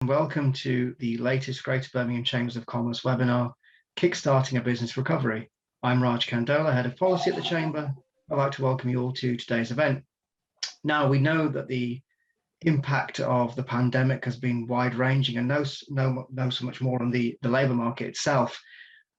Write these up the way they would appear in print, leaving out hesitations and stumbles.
Welcome to the latest Greater Birmingham Chambers of Commerce webinar, Kickstarting a Business Recovery. I'm Raj Kandola, Head of Policy at the Chamber. I'd like to welcome you all to today's event. Now, we know that the impact of the pandemic has been wide-ranging and know so much more on the labour market itself.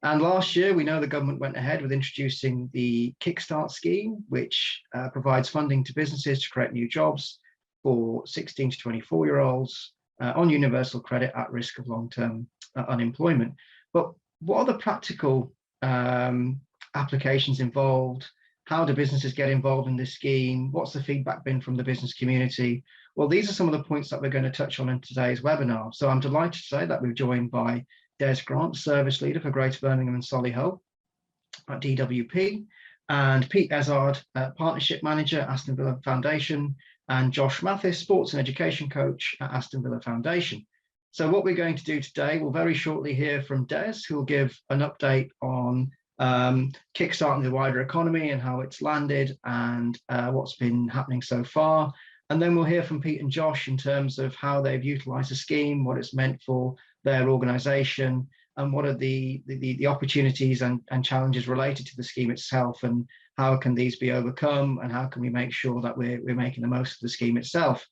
And last year, we know the government went ahead with introducing the Kickstart scheme, which provides funding to businesses to create new jobs for 16 to 24-year-olds on universal credit at risk of long-term unemployment. But what are the practical applications involved? How do businesses get involved in this scheme? What's the feedback been from the business community? Well, these are some of the points that we're going to touch on in today's webinar. So I'm delighted to say that we're joined by Des Grant, Service Leader for Greater Birmingham and Solihull at DWP, and Pete Ezard, Partnership Manager at Aston Villa Foundation, and Josh Mathis, Sports and Education Coach at Aston Villa Foundation. So what we're going to do today, we'll very shortly hear from Des, who will give an update on kickstarting the wider economy and how it's landed and what's been happening so far. And then we'll hear from Pete and Josh in terms of how they've utilised the scheme, what it's meant for their organisation, and what are the opportunities and challenges related to the scheme itself, and how can these be overcome, and how can we make sure that we're making the most of the scheme itself.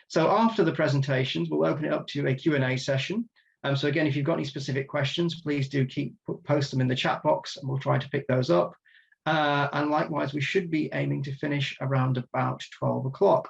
So after the presentations, we'll open it up to a Q&A session. So again, if you've got any specific questions, please do post them in the chat box, and we'll try to pick those up. And likewise, we should be aiming to finish around about 12 o'clock.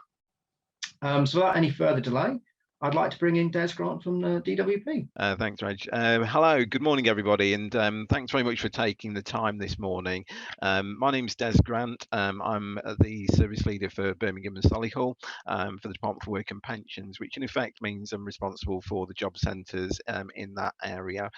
So without any further delay, I'd like to bring in Des Grant from the DWP. Thanks, Raj. Hello, good morning, everybody, and thanks very much for taking the time this morning. My name's Des Grant. I'm the Service Leader for Birmingham and Solihull for the Department for Work and Pensions, which in effect means I'm responsible for the job centres in that area.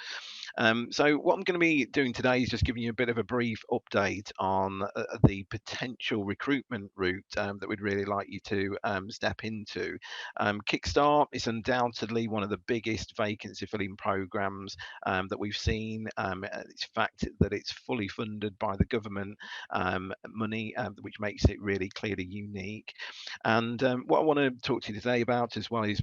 So what I'm going to be doing today is just giving you a bit of a brief update on the potential recruitment route that we'd really like you to step into. Kickstart is undoubtedly one of the biggest vacancy filling programs that we've seen. It's a fact that it's fully funded by the government money, which makes it really clearly unique. And what I want to talk to you today about as well is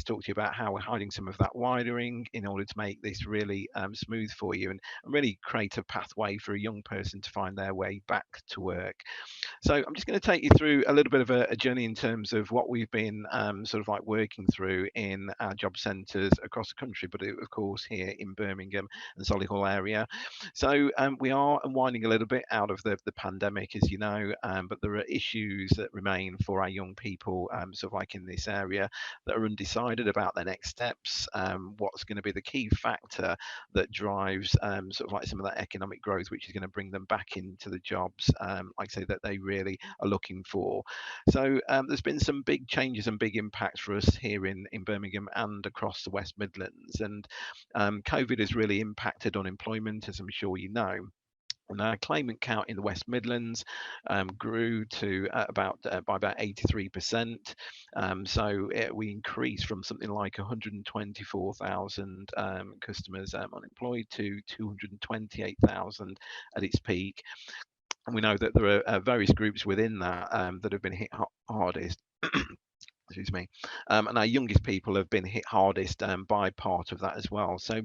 talk to you about how we're hiding some of that wiring in order to make this really smooth for you and really create a pathway for a young person to find their way back to work. So I'm just going to take you through a little bit of a journey in terms of what we've been sort of like working through in our job centres across the country, but of course here in Birmingham and Solihull area. So we are unwinding a little bit out of the pandemic, as you know, but there are issues that remain for our young people sort of like in this area that are undecided about their next steps, what's going to be the key factor that drives sort of like some of that economic growth, which is going to bring them back into the jobs, like I say, that they really are looking for. So there's been some big changes and big impacts for us here in Birmingham and across the West Midlands, and COVID has really impacted unemployment, as I'm sure you know. And our claimant count in the West Midlands grew to by about 83%. So we increased from something like 124,000 customers unemployed to 228,000 at its peak. And we know that there are various groups within that that have been hit hardest. Excuse me. And our youngest people have been hit hardest by part of that as well. So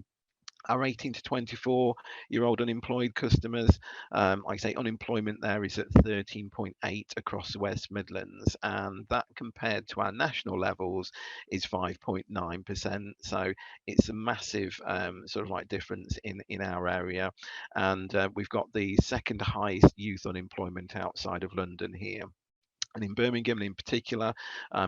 our 18 to 24-year-old unemployed customers, like I say, unemployment there is at 13.8 across the West Midlands, and that compared to our national levels is 5.9%. So it's a massive sort of like difference in our area, and we've got the second highest youth unemployment outside of London here. And in Birmingham in particular,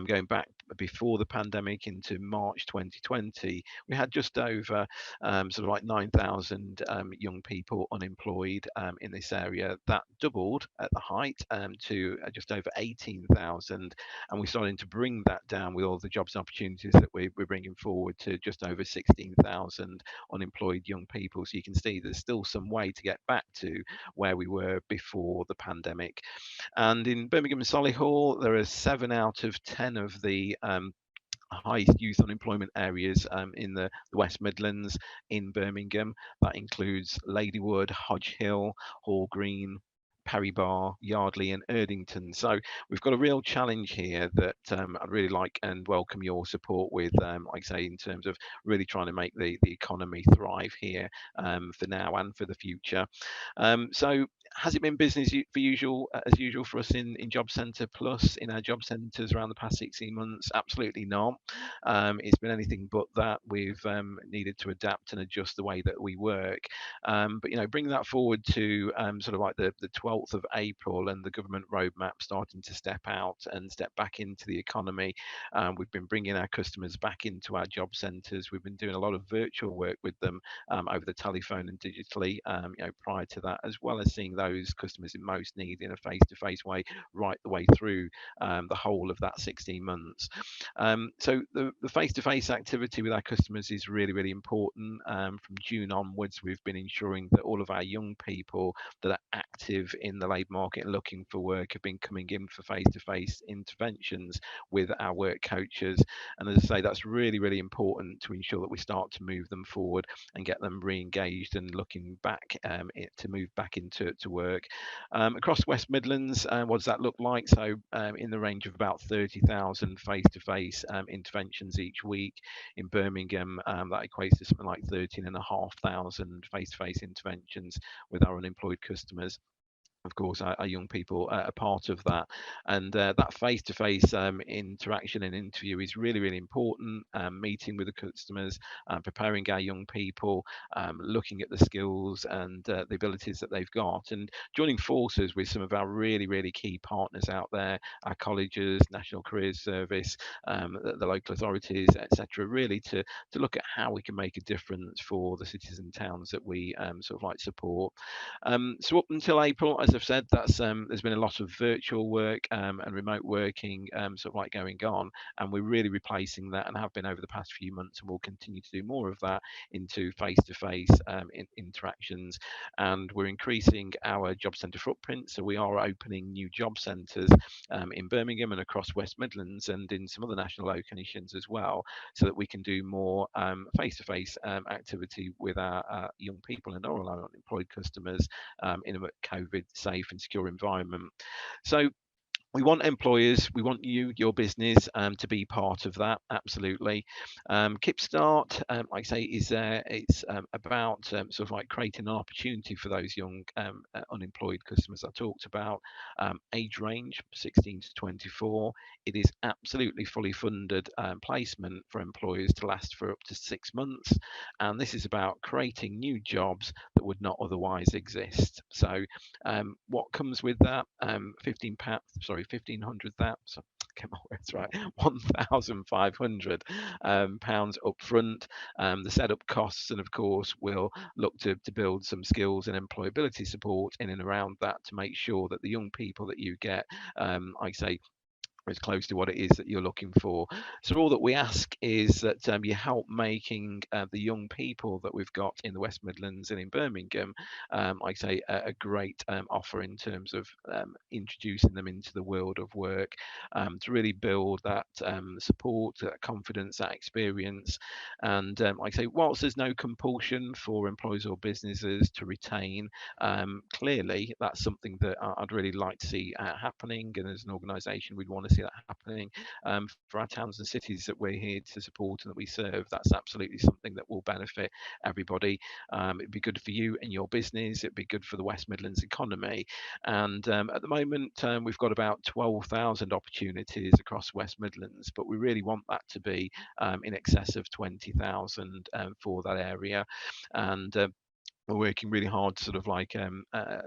going back before the pandemic into March 2020, we had just over sort of like 9,000 young people unemployed in this area. That doubled at the height to just over 18,000. And we're starting to bring that down with all the jobs and opportunities that we're bringing forward to just over 16,000 unemployed young people. So you can see there's still some way to get back to where we were before the pandemic. And in Birmingham and Solihull, there are 7 out of 10 of the highest youth unemployment areas in the West Midlands in Birmingham. That includes Ladywood, Hodge Hill, Hall Green, Perry Bar, Yardley and Erdington. So we've got a real challenge here that I'd really like and welcome your support with, like I say, in terms of really trying to make the economy thrive here for now and for the future. So has it been business for usual as usual for us in Job Centre Plus in our job centres around the past 16 months? Absolutely not. It's been anything but that. We've needed to adapt and adjust the way that we work. But bringing that forward to sort of like the 12th of April and the government roadmap starting to step out and step back into the economy. We've been bringing our customers back into our job centres. We've been doing a lot of virtual work with them over the telephone and digitally, prior to that, as well as seeing those customers in most need in a face-to-face way right the way through the whole of that 16 months. So the face-to-face activity with our customers is really, really important. From June onwards, we've been ensuring that all of our young people that are active in the labour market and looking for work have been coming in for face-to-face interventions with our work coaches. And as I say, that's really, really important to ensure that we start to move them forward and get them re-engaged and looking back to move back into work. Across West Midlands, what does that look like? So in the range of about 30,000 face-to-face interventions each week. In Birmingham, that equates to something like 13,500 face-to-face interventions with our unemployed customers. Of course, our young people are part of that, and that face-to-face interaction and interview is really, really important. Meeting with the customers, preparing our young people, looking at the skills and the abilities that they've got, and joining forces with some of our really, really key partners out there, our colleges, National Careers Service, the local authorities, etc. Really to look at how we can make a difference for the cities and towns that we sort of like support. So up until April, as I've said, that's there's been a lot of virtual work and remote working sort of like going on, and we're really replacing that and have been over the past few months, and we'll continue to do more of that into face-to-face interactions. And we're increasing our job centre footprint, so we are opening new job centres in Birmingham and across West Midlands and in some other national locations as well, so that we can do more face-to-face activity with our young people and our unemployed customers in a COVID safe and secure environment. So we want employers, we want you, your business, to be part of that. Absolutely. Kickstart, like I say, is it's about sort of like creating an opportunity for those young unemployed customers I talked about. Age range 16 to 24. It is absolutely fully funded placement for employers to last for up to 6 months, and this is about creating new jobs that would not otherwise exist. So what comes with that? 1,500 that. So get my words right. 1,500 pounds up front. The setup costs, and of course, we'll look to build some skills and employability support in and around that to make sure that the young people that you get, I say, as close to what it is that you're looking for. So all that we ask is that you help making the young people that we've got in the West Midlands and in Birmingham, like I say, a great offer in terms of introducing them into the world of work, to really build that support, that confidence, that experience. And like I say, whilst there's no compulsion for employers or businesses to retain, clearly that's something that I'd really like to see happening, and as an organisation we'd want to see that happening for our towns and cities that we're here to support and that we serve. That's absolutely something that will benefit everybody. It'd be good for you and your business, it'd be good for the West Midlands economy. And at the moment we've got about 12,000 opportunities across West Midlands, but we really want that to be in excess of 20,000 for that area. And we're working really hard to sort of like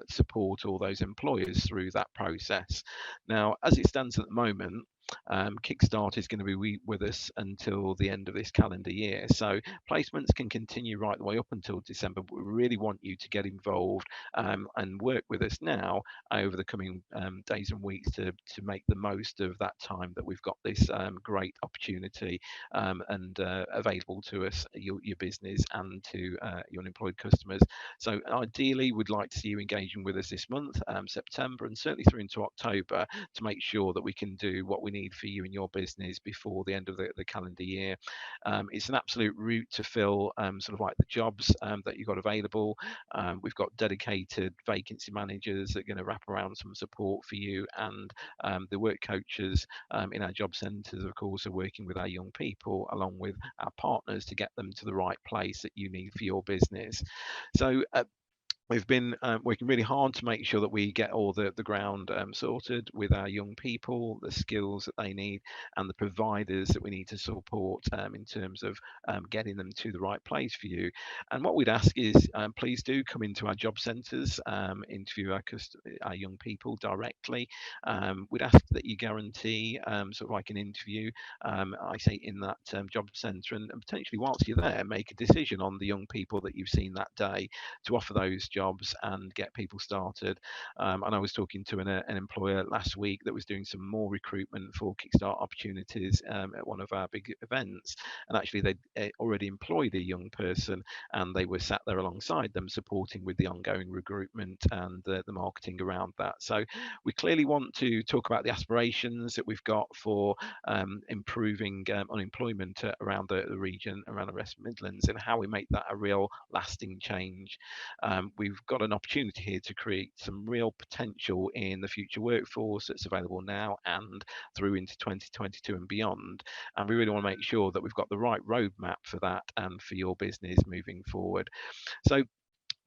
support all those employers through that process. Now, as it stands at the moment, Kickstart is going to be with us until the end of this calendar year. So placements can continue right the way up until December, but we really want you to get involved and work with us now over the coming days and weeks to make the most of that time that we've got this great opportunity and available to us, your business, and to your unemployed customers. So ideally, we'd like to see you engaging with us this month, September, and certainly through into October, to make sure that we can do what we need for you and your business before the end of the calendar year. It's an absolute route to fill sort of like the jobs that you've got available. We've got dedicated vacancy managers that are going to wrap around some support for you, and the work coaches in our job centres, of course, are working with our young people along with our partners to get them to the right place that you need for your business. So we've been working really hard to make sure that we get all the ground sorted with our young people, the skills that they need, and the providers that we need to support in terms of getting them to the right place for you. And what we'd ask is please do come into our job centres, interview our young people directly. We'd ask that you guarantee sort of like an interview, I say in that job centre, and potentially whilst you're there, make a decision on the young people that you've seen that day to offer those jobs and get people started. And I was talking to an employer last week that was doing some more recruitment for Kickstart opportunities at one of our big events, and actually they already employed a young person, and they were sat there alongside them supporting with the ongoing recruitment and the marketing around that. So we clearly want to talk about the aspirations that we've got for improving unemployment around the region, around the West Midlands, and how we make that a real lasting change. We've got an opportunity here to create some real potential in the future workforce that's available now and through into 2022 and beyond. And we really want to make sure that we've got the right roadmap for that and for your business moving forward. So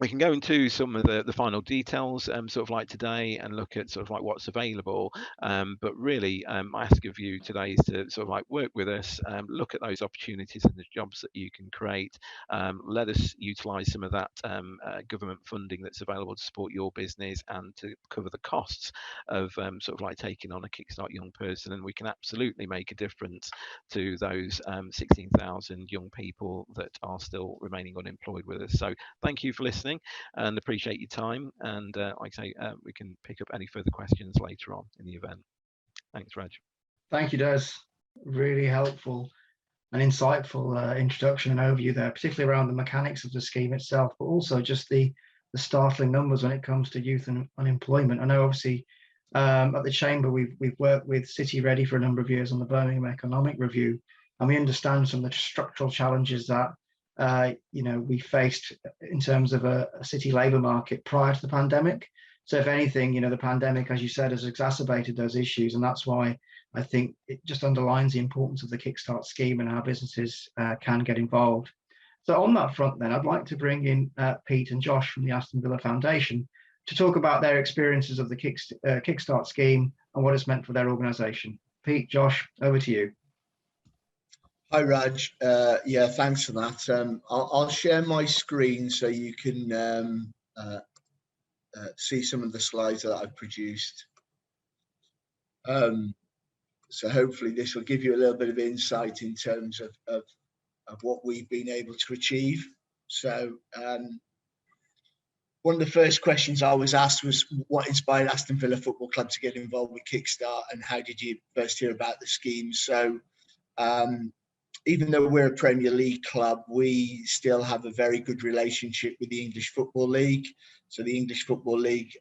we can go into some of the final details sort of like today and look at sort of like what's available, but really I ask of you today is to sort of like work with us, look at those opportunities and the jobs that you can create. Let us utilize some of that government funding that's available to support your business and to cover the costs of sort of like taking on a Kickstart young person, and we can absolutely make a difference to those 16,000 young people that are still remaining unemployed with us. So thank you for listening and appreciate your time. And like I say, we can pick up any further questions later on in the event. Thanks, Raj. Thank you, Des. Really helpful and insightful introduction and overview there, particularly around the mechanics of the scheme itself, but also just the startling numbers when it comes to youth and unemployment. I know obviously at the Chamber we've worked with City Ready for a number of years on the Birmingham Economic Review, and we understand some of the structural challenges that we faced in terms of a city labour market prior to the pandemic. So if anything, the pandemic, as you said, has exacerbated those issues, and that's why I think it just underlines the importance of the Kickstart scheme and how businesses can get involved. So on that front, then, I'd like to bring in Pete and Josh from the Aston Villa Foundation to talk about their experiences of the Kickstart scheme and what it's meant for their organisation. Pete, Josh, over to you. Hi, Raj. Yeah, thanks for that. I'll share my screen so you can see some of the slides that I've produced. So hopefully this will give you a little bit of insight in terms of what we've been able to achieve. So one of the first questions I was asked was, what inspired Aston Villa Football Club to get involved with Kickstart, and how did you first hear about the scheme? So even though we're a Premier League club, we still have a very good relationship with the English Football League. So the English Football League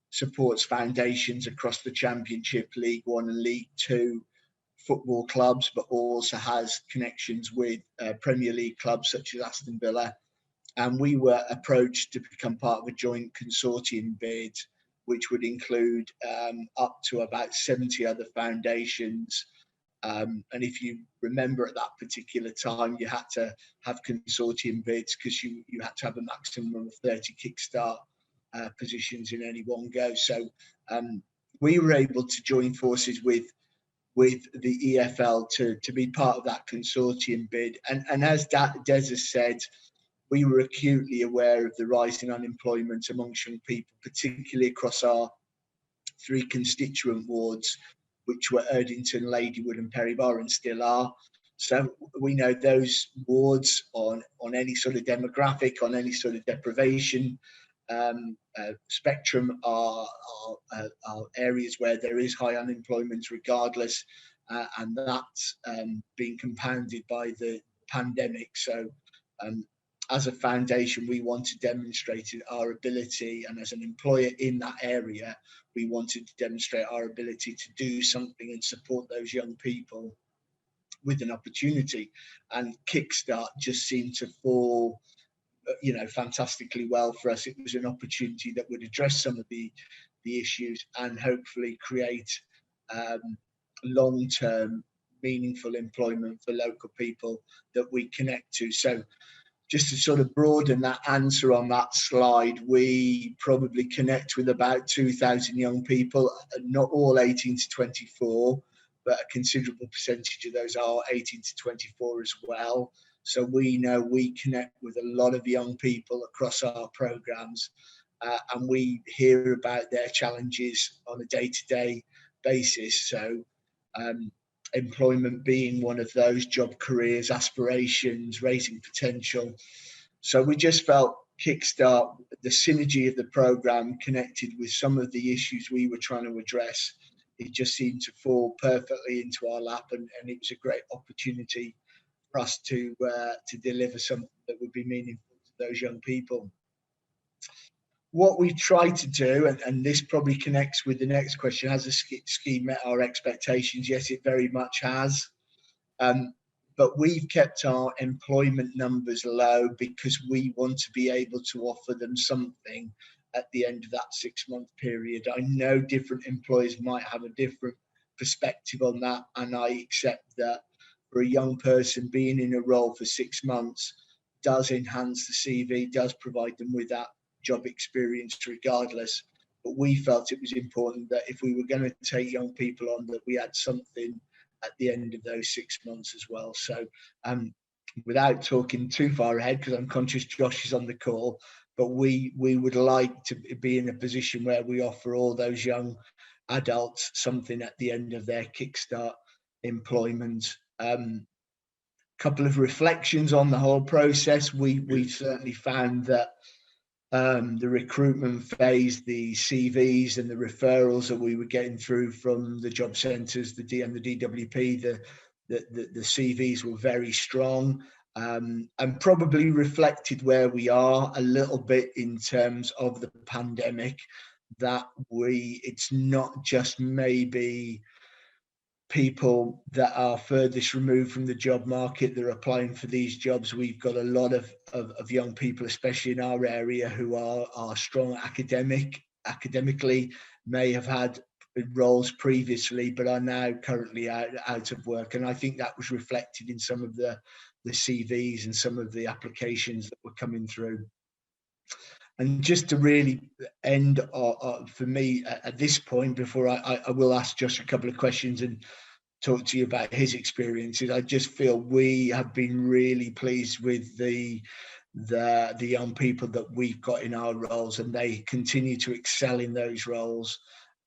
supports foundations across the Championship, League One and League Two football clubs, but also has connections with Premier League clubs such as Aston Villa. And we were approached to become part of a joint consortium bid, which would include up to about 70 other foundations. And if you remember at that particular time, you had to have consortium bids because you had to have a maximum of 30 Kickstart positions in any one go. So we were able to join forces with the EFL to be part of that consortium bid. And as Des has said, we were acutely aware of the rising unemployment amongst young people, particularly across our three constituent wards, which were Erdington, Ladywood and Perry Barr, and still are. So we know those wards on any sort of demographic, on any sort of deprivation spectrum are areas where there is high unemployment regardless, and that's being compounded by the pandemic. So as a foundation, we want to demonstrate our ability, and as an employer in that area, we wanted to demonstrate our ability to do something and support those young people with an opportunity. And Kickstart just seemed to fall, fantastically well for us. It was an opportunity that would address some of the issues and hopefully create long-term meaningful employment for local people that we connect to. So just to sort of broaden that answer on that slide, we probably connect with about 2,000 young people, not all 18 to 24, but a considerable percentage of those are 18 to 24 as well. So we know we connect with a lot of young people across our programs, and we hear about their challenges on a day-to-day basis. So employment being one of those, job, careers, aspirations, raising potential. So we just felt Kickstart, the synergy of the program connected with some of the issues we were trying to address, it just seemed to fall perfectly into our lap, and it was a great opportunity for us to deliver something that would be meaningful to those young people. What we try to do, and this probably connects with the next question, has the scheme met our expectations? Yes, it very much has. But we've kept our employment numbers low because we want to be able to offer them something at the end of that 6-month period. I know different employers might have a different perspective on that, and I accept that for a young person being in a role for 6 months does enhance the CV, does provide them with that job experience regardless. But we felt it was important that if we were going to take young people on, that we had something at the end of those 6 months as well. So without talking too far ahead, because I'm conscious Josh is on the call, but we would like to be in a position where we offer all those young adults something at the end of their Kickstart employment. Couple of reflections on the whole process. We certainly found that the recruitment phase, the CVs and the referrals that we were getting through from the job centres, the DWP, the CVs were very strong, and probably reflected where we are a little bit in terms of the pandemic, that it's not just maybe people that are furthest removed from the job market that are applying for these jobs. We've got a lot of young people, especially in our area, who are strong academically, may have had roles previously, but are now currently out of work. And I think that was reflected in some of the CVs and some of the applications that were coming through. And just to really end for me at this point, before I will ask Josh a couple of questions and talk to you about his experiences, I just feel we have been really pleased with the young people that we've got in our roles, and they continue to excel in those roles.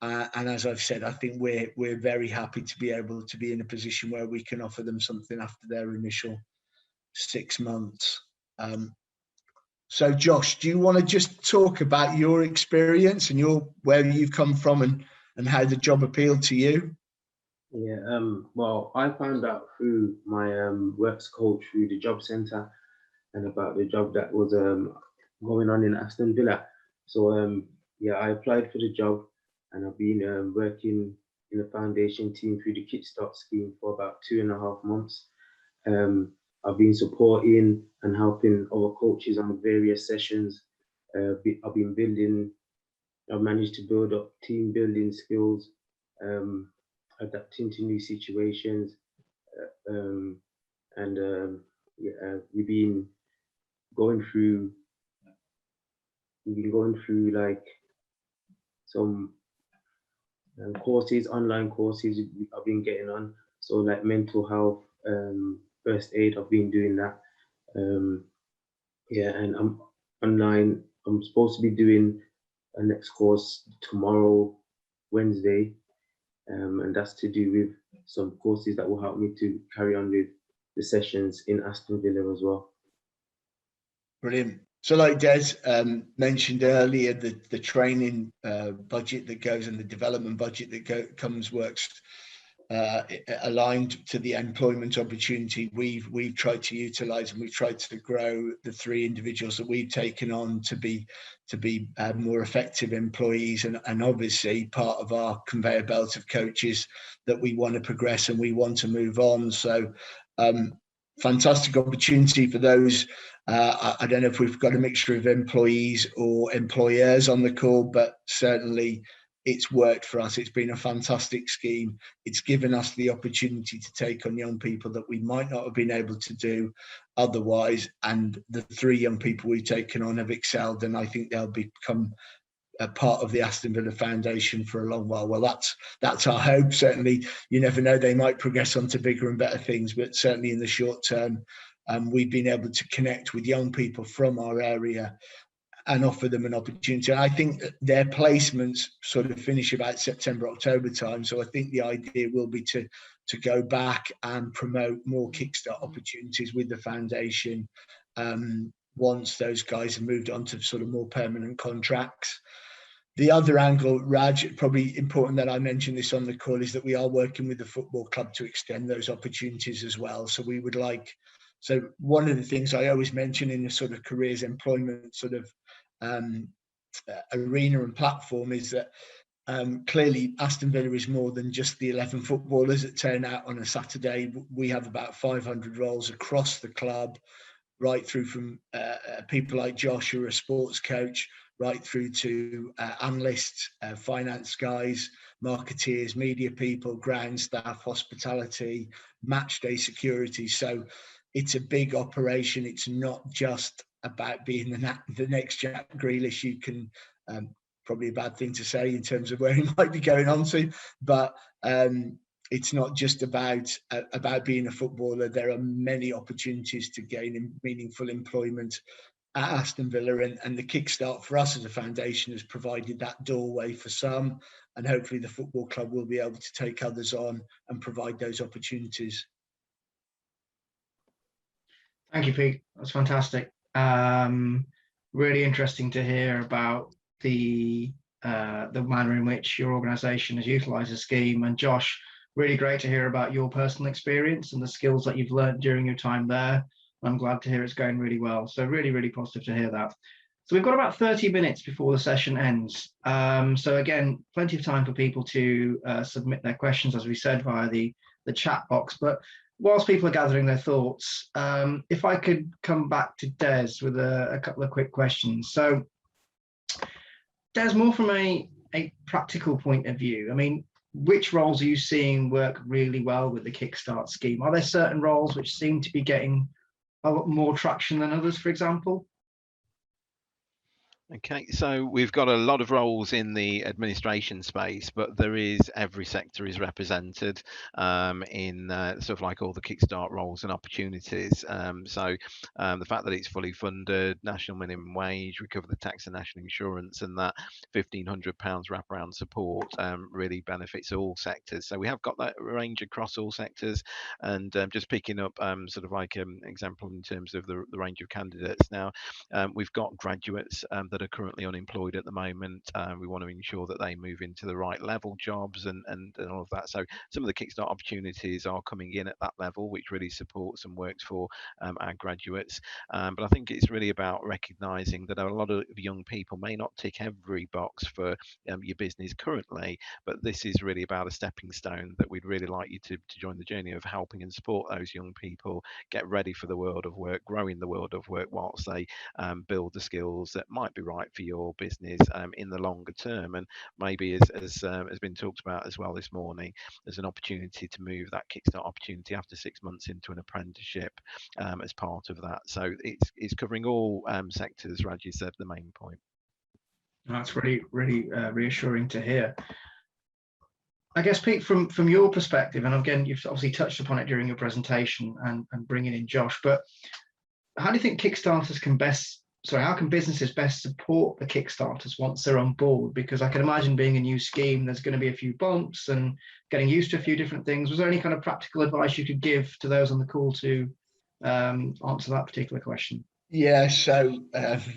And as I've said, I think we're very happy to be able to be in a position where we can offer them something after their initial 6 months. So Josh, do you want to just talk about your experience and where you've come from and how the job appealed to you? Yeah, well, I found out through my works coach through the job centre and about the job that was going on in Aston Villa. So yeah, I applied for the job, and I've been working in the foundation team through the Kickstart scheme for about 2.5 months. I've been supporting and helping other coaches on various sessions. I've managed to build up team building skills, adapting to new situations, yeah, we've been going through like some courses, online courses I've been getting on. So like mental health, first aid, I've been doing that. Yeah, and I'm online. I'm supposed to be doing a next course tomorrow, Wednesday, and that's to do with some courses that will help me to carry on with the sessions in Aston Villa as well. Brilliant. So like Des mentioned earlier, the training budget that goes and the development budget that works aligned to the employment opportunity we've tried to utilize, and we've tried to grow the 3 individuals that we've taken on to be more effective employees, and obviously part of our conveyor belt of coaches that we want to progress and we want to move on. So fantastic opportunity for those. I don't know if we've got a mixture of employees or employers on the call, but certainly it's worked for us. It's been a fantastic scheme. It's given us the opportunity to take on young people that we might not have been able to do otherwise. And the 3 young people we've taken on have excelled, and I think they'll become a part of the Aston Villa Foundation for a long while. Well, that's our hope. Certainly, you never know, they might progress on to bigger and better things, but certainly in the short term, we've been able to connect with young people from our area and offer them an opportunity. And I think that their placements sort of finish about September, October time. So I think the idea will be to go back and promote more Kickstart opportunities with the foundation once those guys have moved on to sort of more permanent contracts. The other angle, Raj, probably important that I mention this on the call, is that we are working with the football club to extend those opportunities as well. So we would like, so one of the things I always mention in the sort of careers employment sort of arena and platform is that clearly Aston Villa is more than just the 11 footballers that turn out on a Saturday. We have about 500 roles across the club, right through from people like Josh, who are a sports coach, right through to analysts, finance guys, marketeers, media people, ground staff, hospitality, match day security. So it's a big operation. It's not just about being the next Jack Grealish. You can probably a bad thing to say in terms of where he might be going on to, but it's not just about being a footballer. There are many opportunities to gain meaningful employment at Aston Villa, and the Kickstart for us as a foundation has provided that doorway for some, and hopefully the football club will be able to take others on and provide those opportunities. Thank you, Pete. That's fantastic. Really interesting to hear about the manner in which your organisation has utilised the scheme. And Josh, really great to hear about your personal experience and the skills that you've learned during your time there. I'm glad to hear it's going really well. So really, really positive to hear that. So we've got about 30 minutes before the session ends. So again, plenty of time for people to submit their questions, as we said, via the chat box. But whilst people are gathering their thoughts, if I could come back to Des with a couple of quick questions. So Des, more from a practical point of view, I mean, which roles are you seeing work really well with the Kickstart scheme? Are there certain roles which seem to be getting a lot more traction than others, for example? Okay, so we've got a lot of roles in the administration space, but there is, every sector is represented in sort of like all the Kickstart roles and opportunities. So the fact that it's fully funded, national minimum wage, we cover the tax and national insurance, and that £1,500 wraparound support really benefits all sectors. So we have got that range across all sectors, and just picking up sort of like an example in terms of the range of candidates. Now, we've got graduates that are currently unemployed at the moment. We want to ensure that they move into the right level jobs and all of that. So some of the Kickstart opportunities are coming in at that level, which really supports and works for our graduates. But I think it's really about recognising that a lot of young people may not tick every box for your business currently, but this is really about a stepping stone that we'd really like you to join the journey of helping and support those young people get ready for the world of work, grow in the world of work whilst they build the skills that might be right for your business in the longer term. And maybe as has been talked about as well this morning, there's an opportunity to move that Kickstart opportunity after 6 months into an apprenticeship as part of that. So it's covering all sectors. Raj, you said the main point. That's really, really reassuring to hear. I guess, Pete, from your perspective, and again, you've obviously touched upon it during your presentation and bringing in Josh, but how do you think Kickstarters can how can businesses best support the Kickstarters once they're on board? Because I can imagine, being a new scheme, there's going to be a few bumps and getting used to a few different things. Was there any kind of practical advice you could give to those on the call to answer that particular question? Yeah, so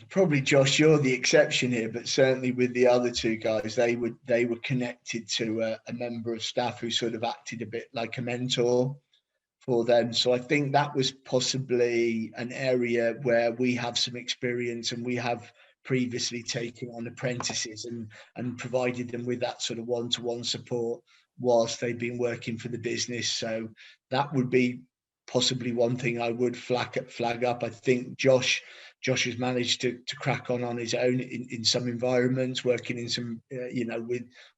probably Josh, you're the exception here, but certainly with the other two guys, they were connected to a member of staff who sort of acted a bit like a mentor for them. So I think that was possibly an area where we have some experience, and we have previously taken on apprentices and provided them with that sort of one-to-one support whilst they've been working for the business. So that would be possibly one thing I would flag up. I think Josh has managed to crack on his own in some environments, working in some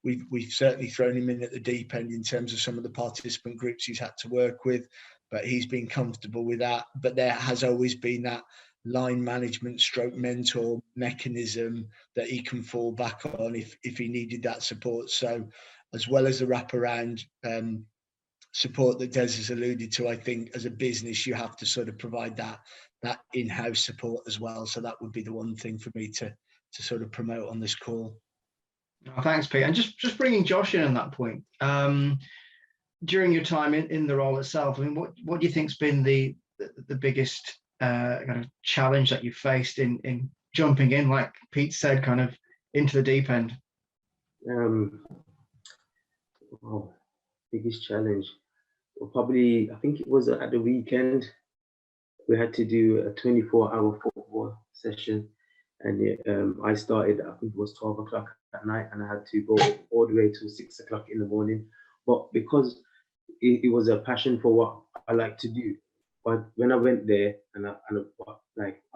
we've certainly thrown him in at the deep end in terms of some of the participant groups he's had to work with, but he's been comfortable with that. But there has always been that line management stroke mentor mechanism that he can fall back on if he needed that support. So as well as the wraparound support that Des has alluded to, I think as a business you have to sort of provide that in-house support as well. So that would be the one thing for me to sort of promote on this call. Oh, thanks, Pete. And just bringing Josh in on that point, during your time in the role itself, I mean, what do you think's been the biggest kind of challenge that you faced in jumping in, like Pete said, kind of into the deep end? Well, biggest challenge. Well, probably, I think it was at the weekend. We had to do a 24-hour football session, and I started, I think it was 12 o'clock at night, and I had to go all the way to 6 o'clock in the morning. But because it was a passion for what I like to do, but when I went there, and I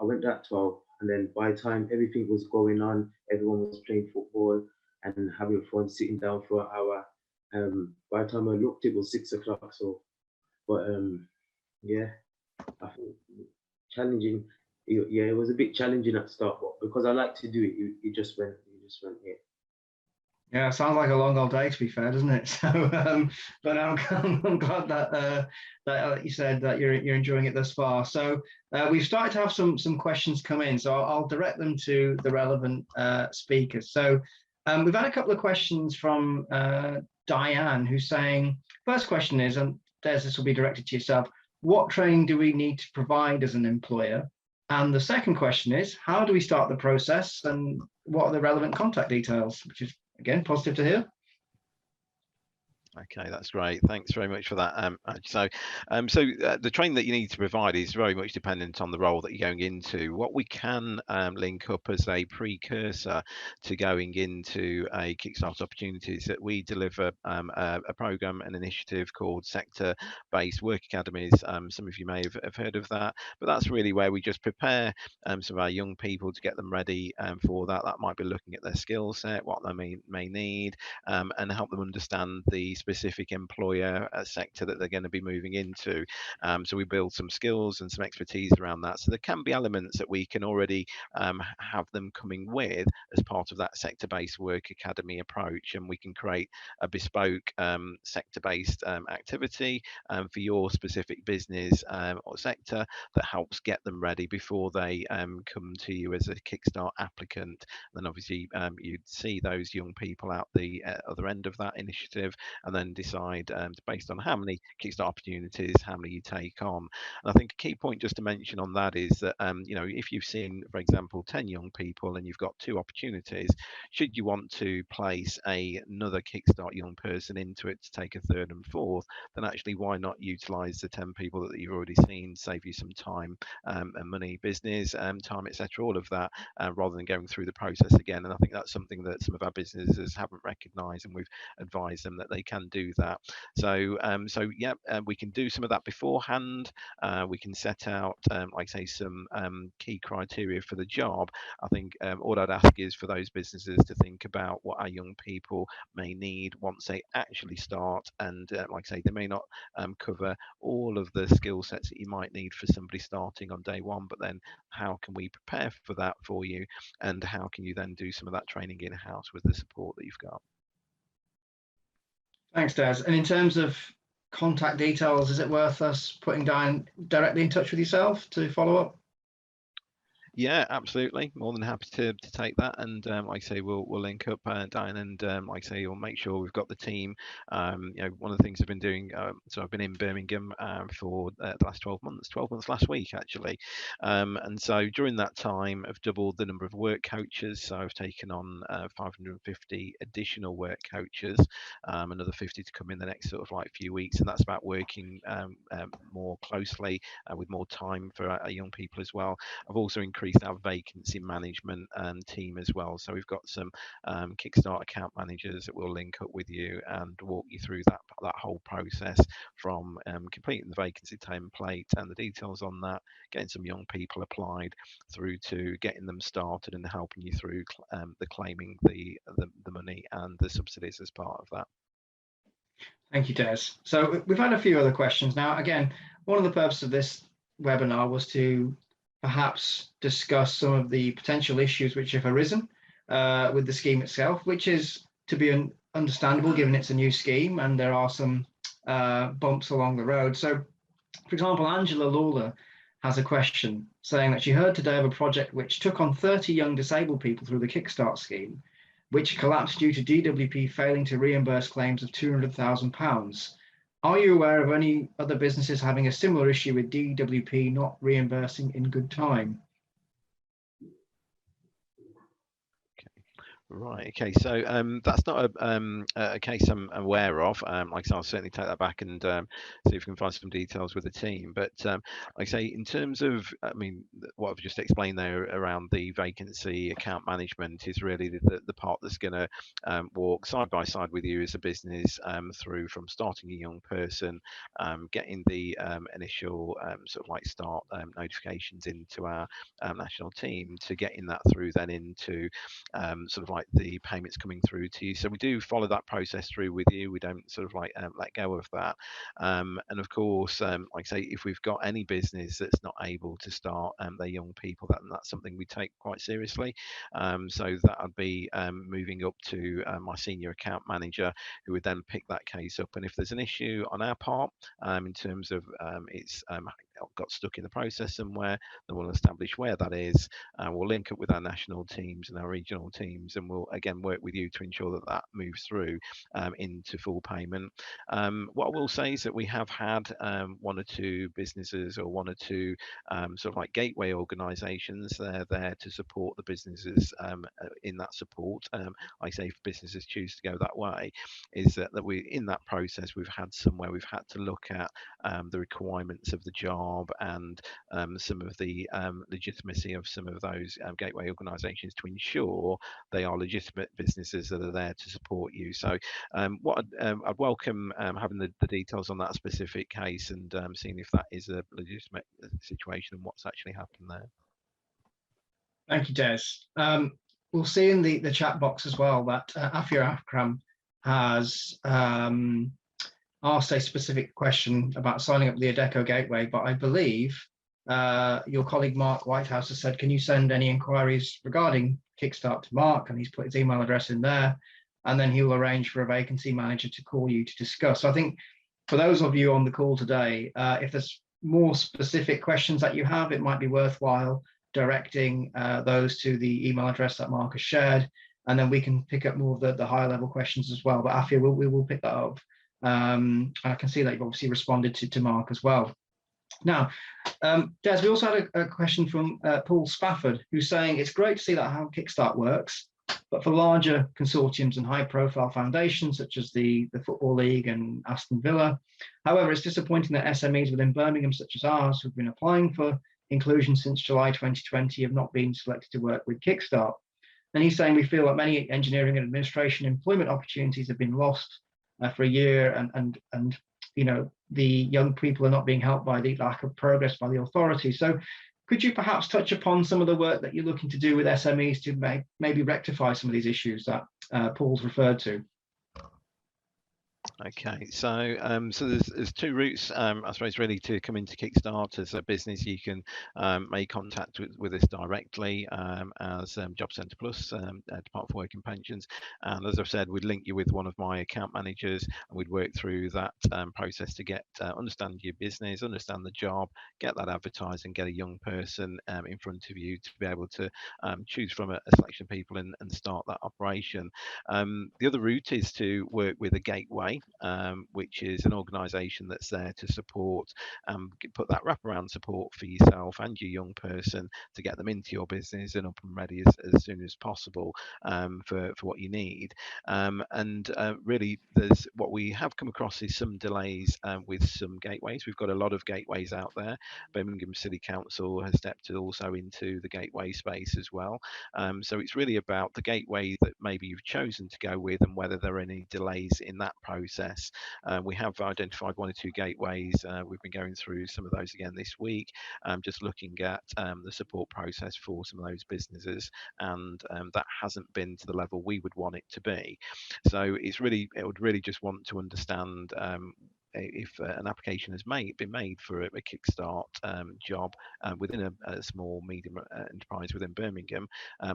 went at 12, and then by the time everything was going on, everyone was playing football and having fun, sitting down for an hour. By the time I looked, it was 6 o'clock. So, but yeah, I think challenging. Yeah, it was a bit challenging at the start, but because I like to do it, it just went. Yeah. Yeah, sounds like a long old day, to be fair, doesn't it? So, but I'm glad that you said that you're enjoying it thus far. So we've started to have some questions come in, so I'll direct them to the relevant speakers. So we've had a couple of questions from Diane, who's saying, first question is, and Des, this will be directed to yourself, what training do we need to provide as an employer? And the second question is, how do we start the process, and what are the relevant contact details? Which is, again, positive to hear. Okay, that's great. Thanks very much for that. So the training that you need to provide is very much dependent on the role that you're going into. What we can link up as a precursor to going into a Kickstart opportunity is that we deliver a program, an initiative called Sector-Based Work Academies. Some of you may have heard of that, but that's really where we just prepare some of our young people to get them ready for that. That might be looking at their skill set, what they may need, and help them understand the specific employer sector that they're going to be moving into. So we build some skills and some expertise around that. So there can be elements that we can already have them coming with as part of that sector-based work academy approach, and we can create a bespoke sector-based activity for your specific business or sector that helps get them ready before they come to you as a Kickstart applicant. And then obviously you'd see those young people out the other end of that initiative, and then decide based on how many Kickstart opportunities, how many you take on. And I think a key point just to mention on that is that if you've seen, for example, 10 young people and you've got 2 opportunities, should you want to place another Kickstart young person into it to take a 3rd and 4th, then actually why not utilize the 10 people that you've already seen, save you some time and money, business time, etc., all of that, rather than going through the process again. And I think that's something that some of our businesses haven't recognized, and we've advised them that they can do that. So yeah, we can do some of that beforehand. We can set out, like I say, some key criteria for the job. I think all I'd ask is for those businesses to think about what our young people may need once they actually start, and like I say, they may not cover all of the skill sets that you might need for somebody starting on day one, but then how can we prepare for that for you, and how can you then do some of that training in-house with the support that you've got. Thanks, Des. And in terms of contact details, is it worth us putting Diane directly in touch with yourself to follow up? Yeah, absolutely. More than happy to take that. And like I say, we'll link up, Dan, and like I say, we'll make sure we've got the team. One of the things I've been doing, so I've been in Birmingham for the last 12 months, 12 months last week actually. And so during that time, I've doubled the number of work coaches. So I've taken on 550 additional work coaches, another 50 to come in the next sort of like few weeks. And that's about working more closely with more time for our young people as well. I've also increased our vacancy management team as well. So we've got some Kickstart account managers that will link up with you and walk you through that whole process from completing the vacancy template and the details on that, getting some young people applied, through to getting them started and helping you through the claiming the money and the subsidies as part of that. Thank you, Des. So we've had a few other questions. Now, again, one of the purposes of this webinar was to perhaps discuss some of the potential issues which have arisen with the scheme itself, which is to be understandable given it's a new scheme and there are some bumps along the road. So, for example, Angela Lawler has a question saying that she heard today of a project which took on 30 young disabled people through the Kickstart scheme, which collapsed due to DWP failing to reimburse claims of £200,000. Are you aware of any other businesses having a similar issue with DWP not reimbursing in good time? Right. Okay. So that's not a case I'm aware of. Like I said, I'll certainly take that back and see if we can find some details with the team. But like I say, in terms of, I mean, what I've just explained there around the vacancy account management is really the part that's going to walk side by side with you as a business through from starting a young person, getting the initial sort of like start notifications into our national team, to getting that through then into sort of like the payments coming through to you. So we do follow that process through with you. We don't sort of like let go of that. And of course, like I say, if we've got any business that's not able to start their young people, that's something we take quite seriously. So that would be moving up to my senior account manager, who would then pick that case up. And if there's an issue on our part in terms of it's got stuck in the process somewhere, then we'll establish where that is. We'll link up with our national teams and our regional teams, and we'll again work with you to ensure that that moves through into full payment. What I will say is that we have had one or two businesses or one or two sort of like gateway organisations. They're there to support the businesses in that support. I say if businesses choose to go that way, is that we in that process we've had somewhere we've had to look at the requirements of the job and some of the legitimacy of some of those gateway organisations to ensure they are legitimate businesses that are there to support you. So what I'd welcome having the details on that specific case and seeing if that is a legitimate situation and what's actually happened there. Thank you, Des. We'll see in the chat box as well that Afia Akram has asked a specific question about signing up the Adecco Gateway, but I believe your colleague Mark Whitehouse has said, can you send any inquiries regarding Kickstart to Mark? And he's put his email address in there, and then he'll arrange for a vacancy manager to call you to discuss. So I think for those of you on the call today, if there's more specific questions that you have, it might be worthwhile directing those to the email address that Mark has shared, and then we can pick up more of the higher level questions as well. But Afia, we will pick that up. I can see that you've obviously responded to Mark as well. Now, Des, we also had a question from Paul Spafford, who's saying it's great to see that how Kickstart works, but for larger consortiums and high-profile foundations such as the Football League and Aston Villa. However, it's disappointing that SMEs within Birmingham, such as ours, who've been applying for inclusion since July 2020, have not been selected to work with Kickstart. And he's saying we feel that many engineering and administration employment opportunities have been lost for a year, and you know, the young people are not being helped by the lack of progress by the authorities. So could you perhaps touch upon some of the work that you're looking to do with SMEs to maybe rectify some of these issues that Paul's referred to? Okay, so so there's two routes, I suppose, really to come into Kickstart as a business. You can make contact with us directly as Job Centre Plus, Department for Work and Pensions, and as I've said, we'd link you with one of my account managers, and we'd work through that process to get understand your business, understand the job, get that advertised, and get a young person in front of you to be able to choose from a selection of people and start that operation. The other route is to work with a gateway, which is an organisation that's there to support, put that wraparound support for yourself and your young person to get them into your business and up and ready as soon as possible for what you need. Really, there's what we have come across is some delays with some gateways. We've got a lot of gateways out there. Birmingham City Council has stepped also into the gateway space as well. So it's really about the gateway that maybe you've chosen to go with and whether there are any delays in that process. We have identified one or two gateways. We've been going through some of those again this week, just looking at the support process for some of those businesses, and that hasn't been to the level we would want it to be. So it would really just want to understand if an application has been made for a Kickstart job within a small medium enterprise within Birmingham,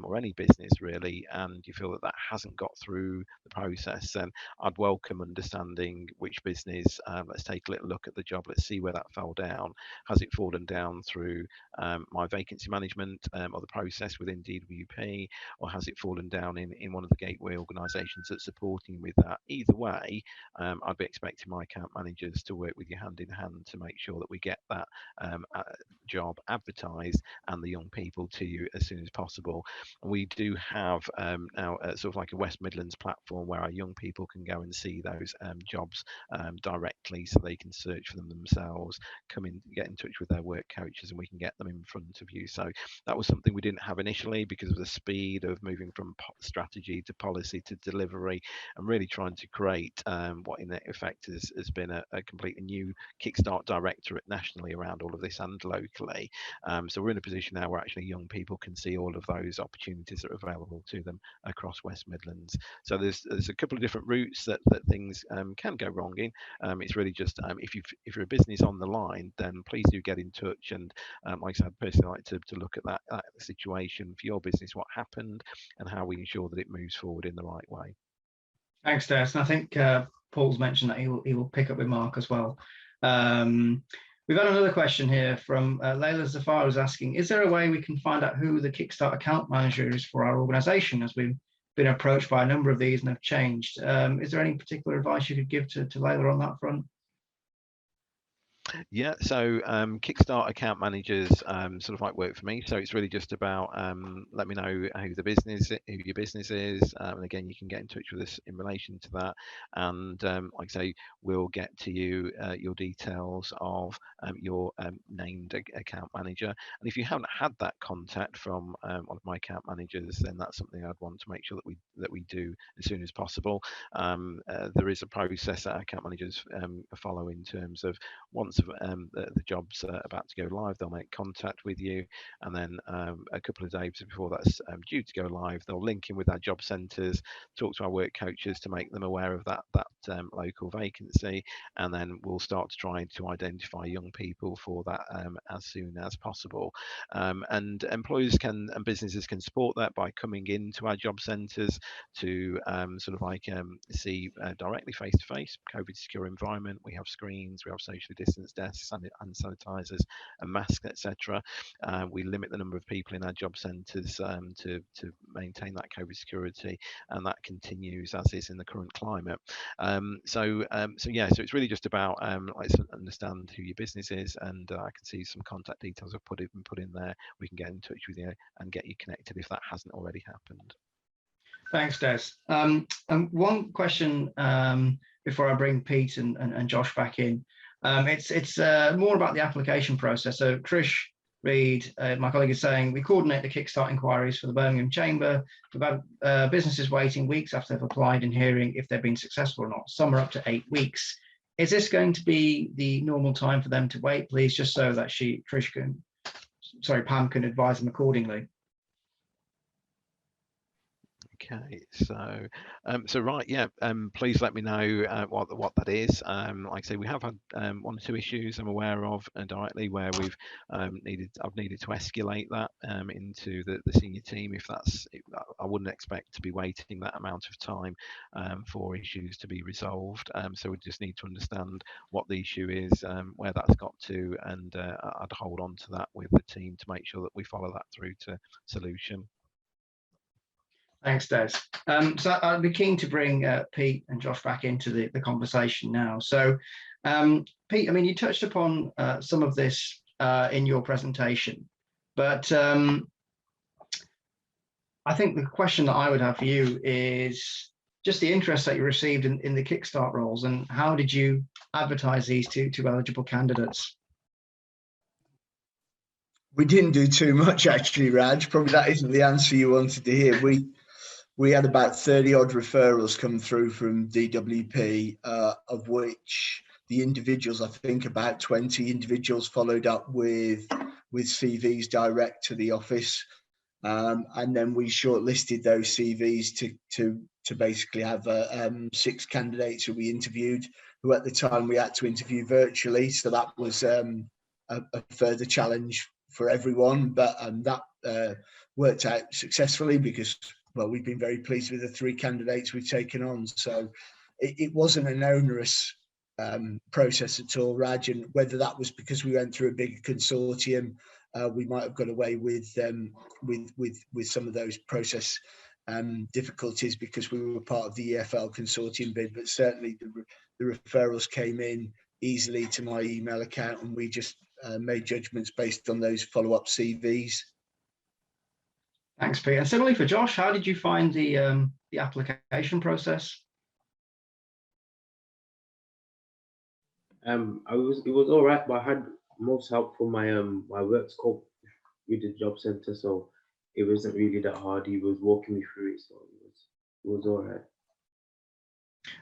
or any business really, and you feel that that hasn't got through the process, then I'd welcome understanding which business. Let's take a little look at the job. Let's see where that fell down. Has it fallen down through my vacancy management or the process within DWP, or has it fallen down in one of the gateway organisations that's supporting with that? Either way, I'd be expecting my account managers to work with you hand in hand to make sure that we get that job advertised and the young people to you as soon as possible. And we do have now sort of like a West Midlands platform where our young people can go and see those jobs directly, so they can search for them themselves, get in touch with their work coaches, and we can get them in front of you. So that was something we didn't have initially because of the speed of moving from strategy to policy to delivery, and really trying to create what in effect has been a completely new Kickstart directorate nationally around all of this and locally. So we're in a position now where actually young people can see all of those opportunities that are available to them across West Midlands. So there's a couple of different routes that things can go wrong in. It's really just if you're a business on the line, then please do get in touch. And like I said, I'd personally like to look at that situation for your business, what happened, and how we ensure that it moves forward in the right way. Thanks, Des. And I think Paul's mentioned that he will pick up with Mark as well. We've got another question here from Layla Zafar, who's asking, is there a way we can find out who the Kickstart account manager is for our organisation, as we've been approached by a number of these and have changed? Is there any particular advice you could give to Layla on that front? Yeah, so Kickstart account managers sort of like work for me. So it's really just about let me know who your business is, and again, you can get in touch with us in relation to that. And like I say, we'll get to you your details of your named account manager. And if you haven't had that contact from one of my account managers, then that's something I'd want to make sure that we do as soon as possible. There is a process that account managers follow in terms of once the job's about to go live, they'll make contact with you, and then a couple of days before that's due to go live, they'll link in with our job centres, talk to our work coaches to make them aware of that local vacancy, and then we'll start to try to identify young people for that as soon as possible. And employers and businesses can support that by coming into our job centres to sort of like see directly face to face, COVID secure environment. We have screens, we have socially distanced desks and sanitizers and masks, etc. We limit the number of people in our job centres to maintain that COVID security, and that continues as is in the current climate. So it's really just about let's understand who your business is, and I can see some contact details I've put in there. We can get in touch with you and get you connected if that hasn't already happened. Thanks, Des. And one question before I bring Pete and Josh back in. It's more about the application process. So Trish Reid, my colleague, is saying, we coordinate the Kickstart inquiries for the Birmingham Chamber. We've had businesses waiting weeks after they've applied and hearing if they've been successful or not. Some are up to 8 weeks. Is this going to be the normal time for them to wait, please, just so that Pam can advise them accordingly? Okay, so right, yeah. Please let me know what that is. Like I say, we have had one or two issues I'm aware of directly where I've needed to escalate that into the senior team. I wouldn't expect to be waiting that amount of time for issues to be resolved. So we just need to understand what the issue is, where that's got to, and I'd hold on to that with the team to make sure that we follow that through to solution. Thanks, Des. So I'd be keen to bring Pete and Josh back into the conversation now. So, Pete, I mean, you touched upon some of this in your presentation, but I think the question that I would have for you is just the interest that you received in the Kickstart roles, and how did you advertise these to eligible candidates? We didn't do too much, actually, Raj. Probably that isn't the answer you wanted to hear. We had about 30 odd referrals come through from DWP, of which the individuals, I think about 20 individuals followed up with CVs direct to the office. And then we shortlisted those CVs to basically have 6 candidates who we interviewed, who at the time we had to interview virtually. So that was a further challenge for everyone, but that worked out successfully because, well, we've been very pleased with the 3 candidates we've taken on. So it wasn't an onerous process at all, Raj. And whether that was because we went through a big consortium, we might have got away with some of those process difficulties because we were part of the EFL consortium bid. But certainly the referrals came in easily to my email account, and we just made judgments based on those follow-up CVs. Thanks, Pete. And similarly for Josh, how did you find the application process? It was all right, but I had most help from my my work scope with the job centre, so it wasn't really that hard. He was walking me through it, so it was all right.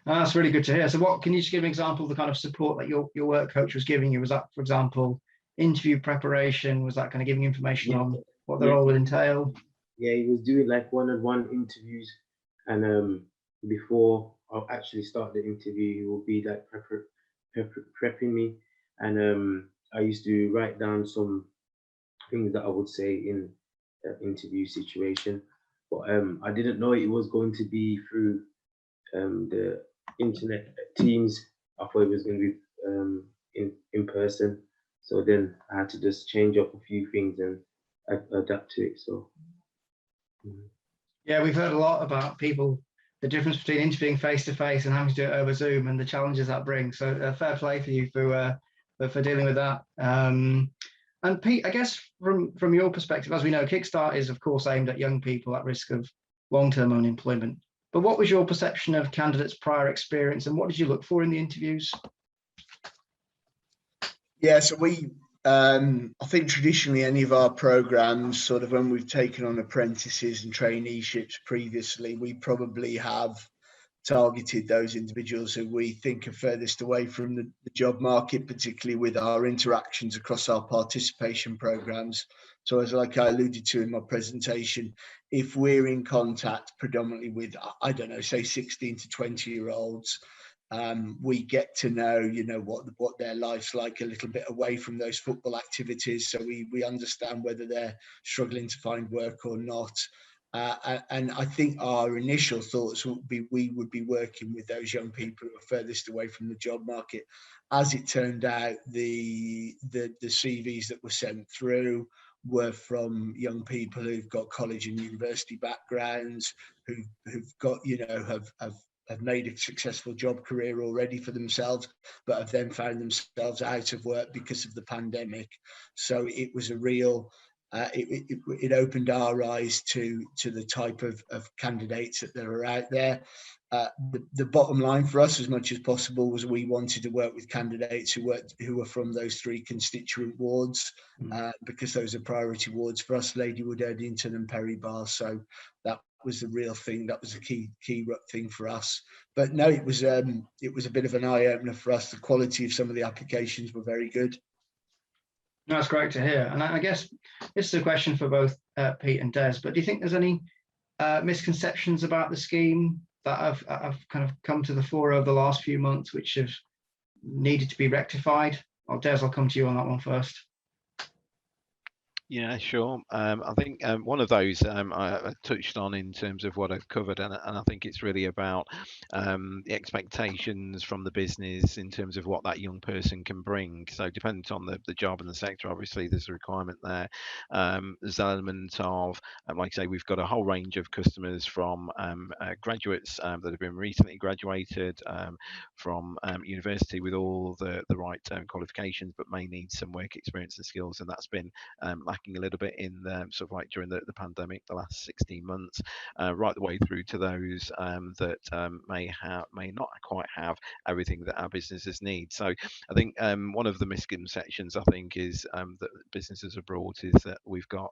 That's really good to hear. So what can you just give an example of the kind of support that your work coach was giving you? Was that, for example, interview preparation? Was that kind of giving information on what the role would entail? Yeah, he was doing like one-on-one interviews, and before I'll actually start the interview, he will be like prepping me, and I used to write down some things that I would say in an interview situation, but I didn't know it was going to be through the internet Teams. I thought it was going to be in person, so then I had to just change up a few things and adapt to it. So yeah, we've heard a lot about people, the difference between interviewing face to face and having to do it over Zoom and the challenges that brings. So fair play for you for dealing with that. And Pete, I guess from your perspective, as we know, Kickstart is of course aimed at young people at risk of long-term unemployment. But what was your perception of candidates' prior experience, and what did you look for in the interviews? Yeah, so I think traditionally any of our programs, sort of when we've taken on apprentices and traineeships previously, we probably have targeted those individuals who we think are furthest away from the job market, particularly with our interactions across our participation programs. So as like I alluded to in my presentation, if we're in contact predominantly with, I don't know, say 16 to 20-year-olds, we get to know, what their life's like a little bit away from those football activities. So we understand whether they're struggling to find work or not. And I think our initial thoughts would be we would be working with those young people who are furthest away from the job market. As it turned out, the CVs that were sent through were from young people who've got college and university backgrounds, who've got, have made a successful job career already for themselves, but have then found themselves out of work because of the pandemic. So it was a real, it opened our eyes to the type of candidates that there are out there. The bottom line for us, as much as possible, was we wanted to work with candidates who were from those 3 constituent wards, because those are priority wards for us: Ladywood, Eddington, and Perry Bar. So that was the real thing. That was a key thing for us. But no, it was a bit of an eye opener for us. The quality of some of the applications were very good. That's great to hear. And I guess this is a question for both Pete and Des, but do you think there's any misconceptions about the scheme that have kind of come to the fore over the last few months, which have needed to be rectified? Des, I'll come to you on that one first. Yeah, sure. I think one of those I touched on in terms of what I've covered, and I think it's really about the expectations from the business in terms of what that young person can bring. So dependent on the job and the sector, obviously there's a requirement there. There's an element of, like I say, we've got a whole range of customers from graduates that have been recently graduated from university with all the right qualifications, but may need some work experience and skills, and that's been lacking a little bit in the sort of like during the pandemic, the last 16 months, right the way through to those that may not quite have everything that our businesses need. So I think one of the misconceptions I think is that businesses abroad is that we've got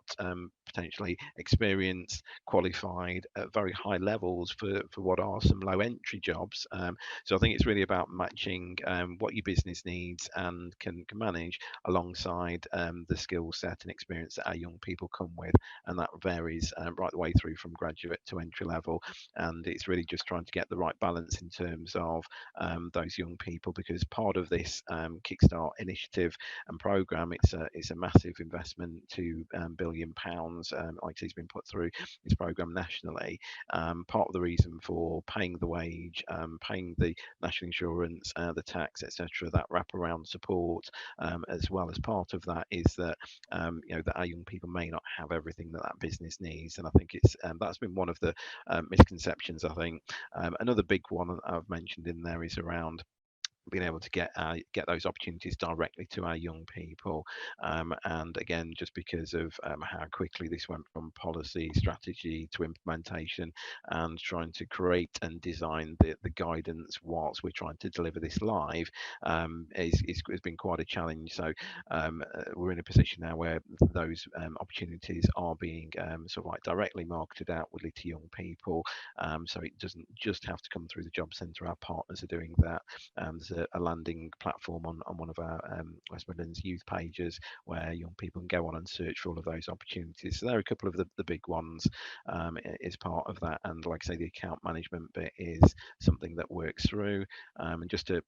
potentially experienced, qualified at very high levels for what are some low entry jobs. So I think it's really about matching what your business needs and can manage alongside the skill set and experience that our young people come with, and that varies right the way through from graduate to entry level. And it's really just trying to get the right balance in terms of those young people, because part of this Kickstart initiative and program, it's a massive investment, £2 billion, like it's been put through this program nationally. Part of the reason for paying the wage, paying the national insurance, the tax, etc., that wraparound support, as well as part of that is that that our young people may not have everything that business needs. And I think it's that's been one of the misconceptions. I think another big one I've mentioned in there is around being able to get those opportunities directly to our young people, and again, just because of how quickly this went from policy strategy to implementation and trying to create and design the guidance whilst we're trying to deliver this live, has been quite a challenge. So we're in a position now where those opportunities are being sort of like directly marketed outwardly to young people, so it doesn't just have to come through the job centre. Our partners are doing that. There's a landing platform on one of our West Midlands youth pages where young people can go on and search for all of those opportunities. So there are a couple of the big ones is part of that, and like I say, the account management bit is something that works through. And just to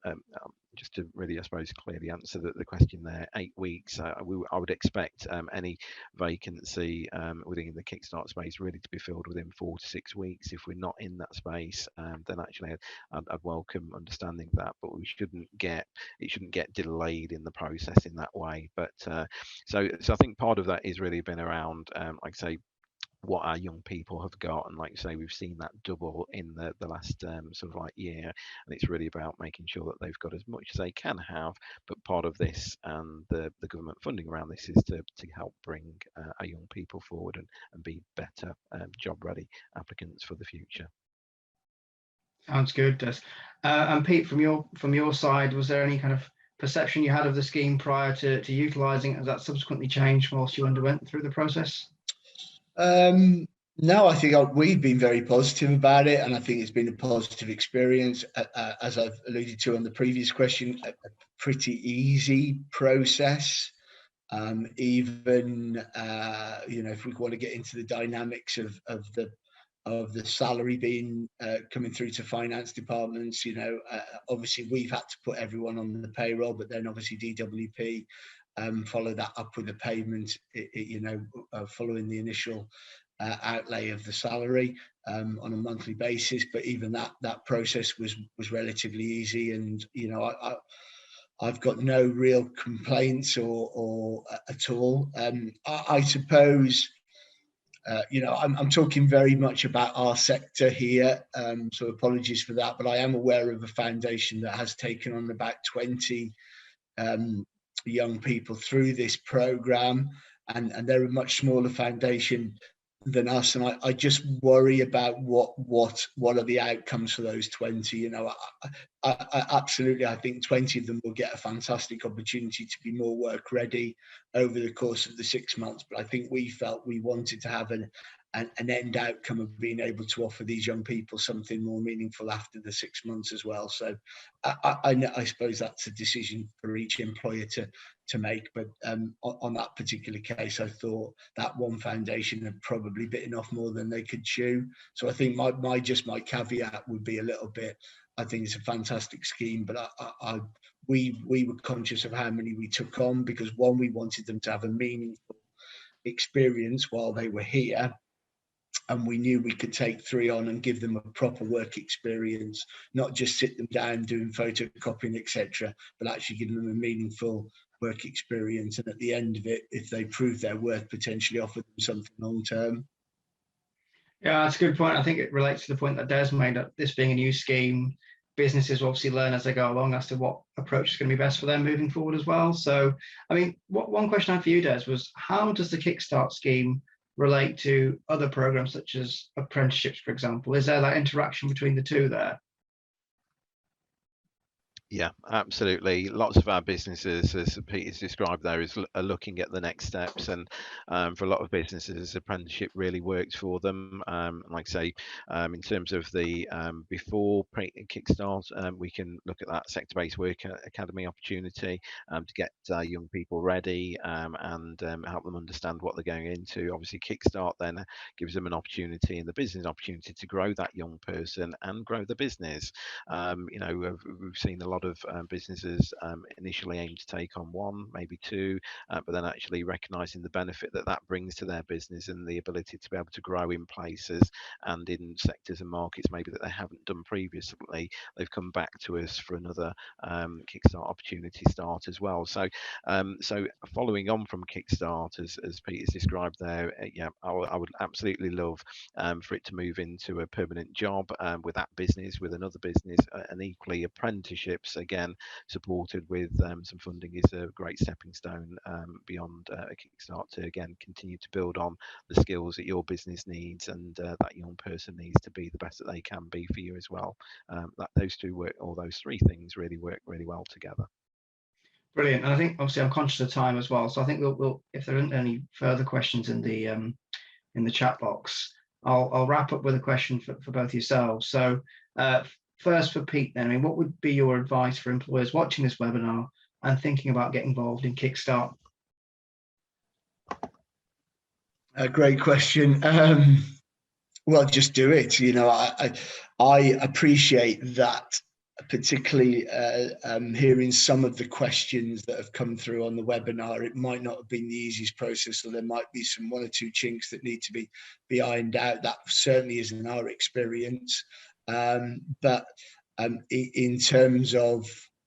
really, I suppose, clearly answer the question there, 8 weeks. I would expect any vacancy within the Kickstart space really to be filled within 4 to 6 weeks. If we're not in that space, then actually I'd welcome understanding that, but it shouldn't get delayed in the process in that way. But so I think part of that is really been around, like I say, what our young people have got, and like you say, we've seen that double in the last sort of like year, and it's really about making sure that they've got as much as they can have. But part of this and the government funding around this is to help bring our young people forward and be better job ready applicants for the future. Sounds good, Des. And Pete, from your side, was there any kind of perception you had of the scheme prior to utilising it? Has that subsequently changed whilst you underwent through the process? No, I think we've been very positive about it, and I think it's been a positive experience. As I've alluded to on the previous question, a pretty easy process. Even if we want to get into the dynamics of the salary being coming through to finance departments, obviously we've had to put everyone on the payroll, but then obviously DWP follow that up with a payment, following the initial outlay of the salary on a monthly basis. But even that process was relatively easy, and I've got no real complaints or at all. I suppose I'm talking very much about our sector here, so apologies for that, but I am aware of a foundation that has taken on about 20 young people through this program, and they're a much smaller foundation than us, and I just worry about what are the outcomes for those 20. I absolutely, I think 20 of them will get a fantastic opportunity to be more work ready over the course of the 6 months, but I think we felt we wanted to have an end outcome of being able to offer these young people something more meaningful after the 6 months as well. So I suppose that's a decision for each employer to make. But on that particular case, I thought that one foundation had probably bitten off more than they could chew. So I think my caveat would be a little bit, I think it's a fantastic scheme, but we were conscious of how many we took on, because one, we wanted them to have a meaningful experience while they were here, and we knew we could take 3 on and give them a proper work experience, not just sit them down doing photocopying, etc., but actually give them a meaningful work experience, and at the end of it, if they prove their worth, potentially offer them something long term. Yeah, that's a good point. I think it relates to the point that Des made, that this being a new scheme, businesses will obviously learn as they go along as to what approach is going to be best for them moving forward as well. So, I mean, one question I had for you, Des, was how does the Kickstart scheme relate to other programs such as apprenticeships, for example? Is there that interaction between the two there? Yeah, absolutely. Lots of our businesses, as Peter's described there, are looking at the next steps, and for a lot of businesses, apprenticeship really works for them. Like I say, in terms of the before Kickstart, we can look at that sector-based work academy opportunity to get young people ready and help them understand what they're going into. Obviously, Kickstart then gives them an opportunity, and the business opportunity, to grow that young person and grow the business. You know, we've seen a lot of businesses initially aim to take on 1, maybe 2, but then actually recognizing the benefit that brings to their business and the ability to be able to grow in places and in sectors and markets maybe that they haven't done previously. They've come back to us for another Kickstart opportunity start as well. So so following on from Kickstart, as Peter's described there, yeah, I would absolutely love for it to move into a permanent job with that business, with another business, and equally apprenticeships, again supported with some funding, is a great stepping stone beyond a Kickstart to again continue to build on the skills that your business needs and that young person needs to be the best that they can be for you as well. That those two work, or those 3 things really work really well together. Brilliant. And I think obviously I'm conscious of time as well, so I think we'll if there aren't any further questions in the chat box, I'll wrap up with a question for both yourselves. So first for Pete then, I mean, what would be your advice for employers watching this webinar and thinking about getting involved in Kickstart? A great question. Well, just do it. You know, I appreciate that, particularly hearing some of the questions that have come through on the webinar. It might not have been the easiest process, or there might be 1 or 2 chinks that need to be ironed out. That certainly isn't our experience. But in terms of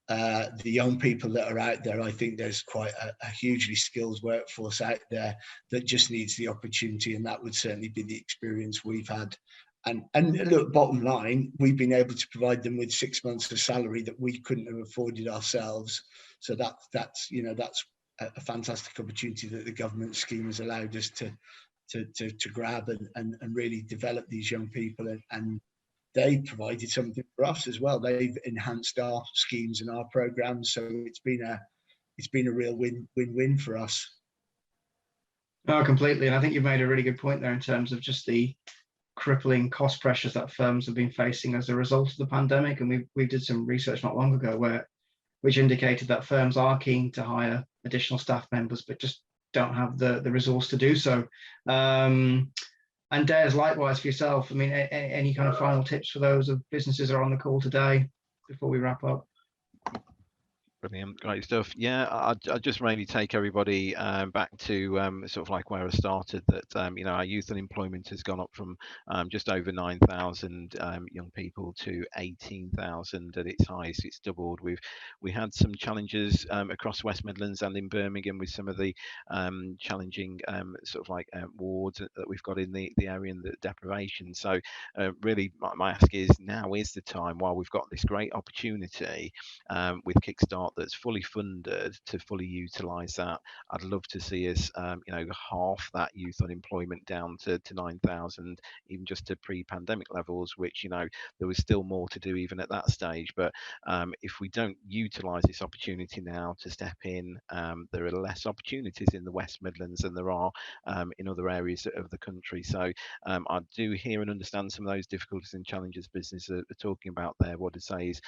the young people that are out there, I think there's quite a hugely skilled workforce out there that just needs the opportunity, and that would certainly be the experience we've had. And look, bottom line, we've been able to provide them with 6 months of salary that we couldn't have afforded ourselves. So that's you know, that's a fantastic opportunity that the government scheme has allowed us to grab and really develop these young people, and they provided something for us as well. They've enhanced our schemes and our programs, so it's been a real win-win for us. No, completely. And I think you've made a really good point there in terms of just the crippling cost pressures that firms have been facing as a result of the pandemic. And we did some research not long ago which indicated that firms are keen to hire additional staff members, but just don't have the resource to do so. And Des, likewise for yourself, I mean, any kind of final tips for those of businesses that are on the call today before we wrap up? Brilliant, great stuff. Yeah, I just really take everybody back to sort of like where I started, that you know, our youth unemployment has gone up from just over 9,000 young people to 18,000 at its highest. It's doubled. We had some challenges across West Midlands and in Birmingham with some of the challenging sort of like wards that we've got in the area, and the deprivation. So really, my ask is, now is the time, while we've got this great opportunity with Kickstart Kickstart that's fully funded to fully utilise that. I'd love to see us, half that youth unemployment down to 9,000, even just to pre-pandemic levels, which, there was still more to do even at that stage. But if we don't utilise this opportunity now to step in, there are less opportunities in the West Midlands than there are in other areas of the country. So I do hear and understand some of those difficulties and challenges businesses are talking about there. What I'd say is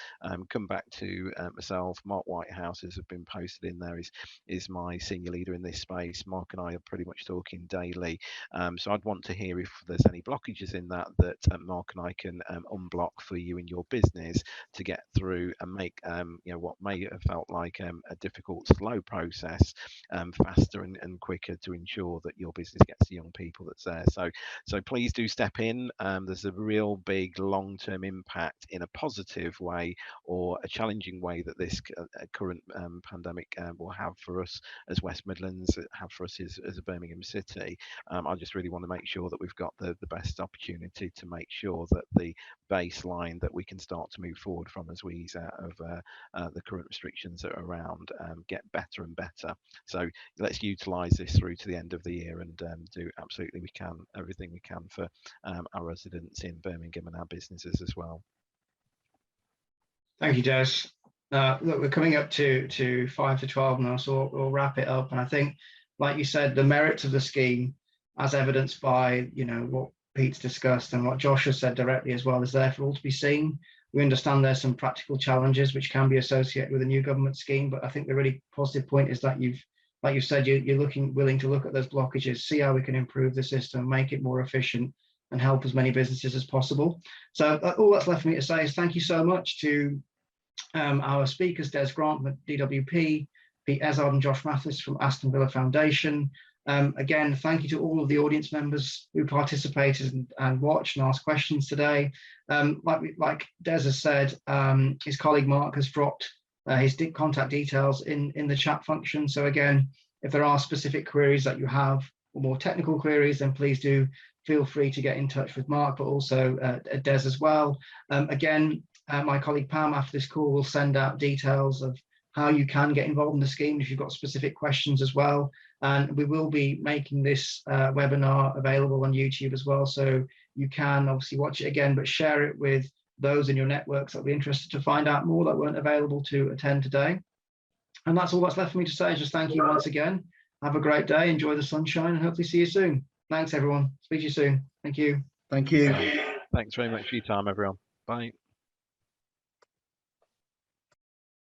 come back to myself. Mark Whitehouse has been posted in there, is my senior leader in this space. Mark and I are pretty much talking daily. So I'd want to hear if there's any blockages in that Mark and I can unblock for you and your business to get through and make what may have felt like a difficult, slow process faster and quicker to ensure that your business gets the young people that's there. So please do step in. There's a real big long-term impact in a positive way or a challenging way that this current pandemic will have for us as West Midlands, have for us as a Birmingham City. I just really want to make sure that we've got the best opportunity to make sure that the baseline that we can start to move forward from as we ease out of the current restrictions that are around get better and better. So let's utilise this through to the end of the year and do absolutely everything we can for our residents in Birmingham and our businesses as well. Thank you, Des. Look, we're coming up to 5 to 12 now, so we'll wrap it up. And I think, like you said, the merits of the scheme, as evidenced by what Pete's discussed and what Josh has said directly as well, is there for all to be seen. We understand there's some practical challenges which can be associated with a new government scheme, but I think the really positive point is that like you said, you're willing to look at those blockages, see how we can improve the system, make it more efficient, and help as many businesses as possible. So all that's left for me to say is thank you so much to our speakers, Des Grant from DWP, Pete Ezard and Josh Mathis from Aston Villa Foundation. Again, thank you to all of the audience members who participated and watched and asked questions today. Like Des has said, his colleague Mark has dropped his contact details in the chat function. So again, if there are specific queries that you have or more technical queries, then please do feel free to get in touch with Mark, but also Des as well. Again, my colleague Pam after this call will send out details of how you can get involved in the scheme if you've got specific questions as well. And we will be making this webinar available on YouTube as well. So you can obviously watch it again, but share it with those in your networks that will be interested to find out more that weren't available to attend today. And that's all that's left for me to say. Just thank you once again. Have a great day. Enjoy the sunshine and hopefully see you soon. Thanks, everyone. Speak to you soon. Thank you. Thank you. Thanks very much for your time, everyone. Bye.